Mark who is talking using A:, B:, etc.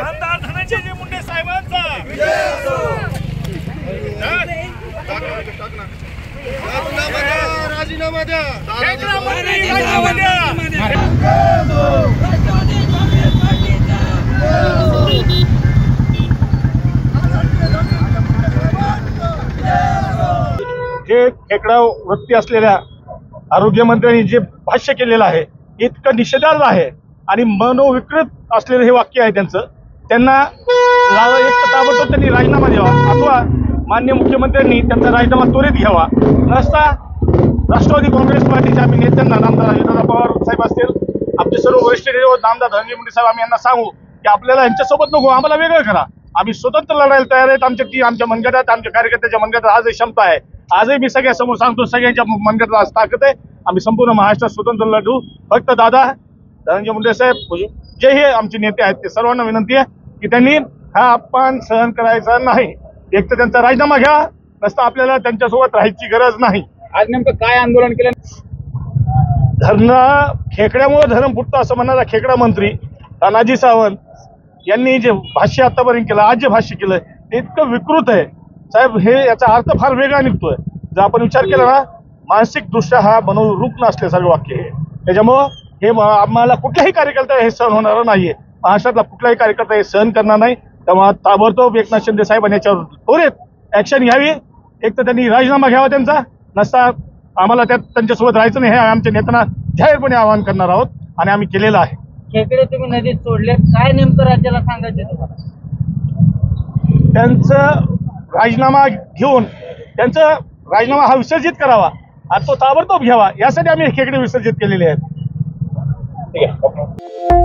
A: आमदार धनंजय मुंडे साहेबांचा राजीनामा द्या।
B: जे खेकडा वृत्ती असलेल्या आरोग्यमंत्र्यांनी जे भाष्य केलेलं आहे इतकं निषेधार्ह आहे आणि मनोविकृत असलेलं हे वाक्य आहे त्यांचं। त्यांना एक तर ताबडतोब त्यांनी राजीनामा द्यावा अथवा माननीय मुख्यमंत्र्यांनी त्यांचा राजीनामा त्वरित घ्यावा। नसता राष्ट्रवादी काँग्रेस पार्टीच्या आम्ही नेत्यांना नामदार अजितदादा पवार साहेब असतील, आमचे सर्व वरिष्ठ नेते नामदार धनंजय मुंडे साहेब आम्ही यांना सांगू की आपल्याला यांच्यासोबत नको, आम्हाला वेगळं करा। आम्ही स्वतंत्र लढायला तयार आहेत। आमच्या मनगटात, आमच्या कार्यकर्त्याच्या मनगटात आजही क्षमता आहे। आजही मी सगळ्यासमोर सांगतो, सगळ्यांच्या मनगटात आज ताकद आहे। आम्ही संपूर्ण महाराष्ट्रात स्वतंत्र लढू। फक्त दादा धनंजय मुंडे साहेब जे हे आमचे नेते आहेत ते सर्वांना विनंती आहे की त्यांनी हा अपमान सहन करायचा नाही। एक तर त्यांचा राजीनामा घ्या, नसता आपल्याला त्यांच्यासोबत राहायची गरज नाही।
C: आज नेमकं काय आंदोलन केलं?
B: धरणं खेकड्यामुळे धरण फुटतं असं म्हणणारा खेकडा मंत्री तानाजी सावंत यांनी जे भाष्य आतापर्यंत केलं, आज जे भाष्य केलं ते इतकं विकृत आहे साहेब। हे याचा अर्थ फार वेगळा निघतोय। जर आपण विचार केला ना, मानसिक दृष्ट्या हा मनोरुग्ण असल्यासारखं वाक्य आहे। त्याच्यामुळं हे आम्हाला कुठल्याही कार्यकर्ता हे सहन होणार नाहीये। महाराष्ट्रातला कुठलाही कार्यकर्ता हे सहन करणार नाही। त्यामुळे ताबडतोब एकनाथ शिंदे साहेबांनी याच्यावर त्वरित ऍक्शन घ्यावी। एक तर त्यांनी राजीनामा घ्यावा त्यांचा, नसता आम्हाला त्यांच्यासोबत राहायचं नाही हे आमच्या नेत्यांना जाहीरपणे आवाहन करणार आहोत आणि आम्ही केलेलं आहे।
D: खेकडे तुम्ही नदीत सोडले, काय नेमकं राज्याला सांगायचं तुम्हाला?
B: त्यांचं राजीनामा घेऊन त्यांचा राजीनामा हा विसर्जित करावा आणि तो ताबडतोब घ्यावा, यासाठी आम्ही खेकडे विसर्जित केलेले आहेत।
C: ठीक आहे।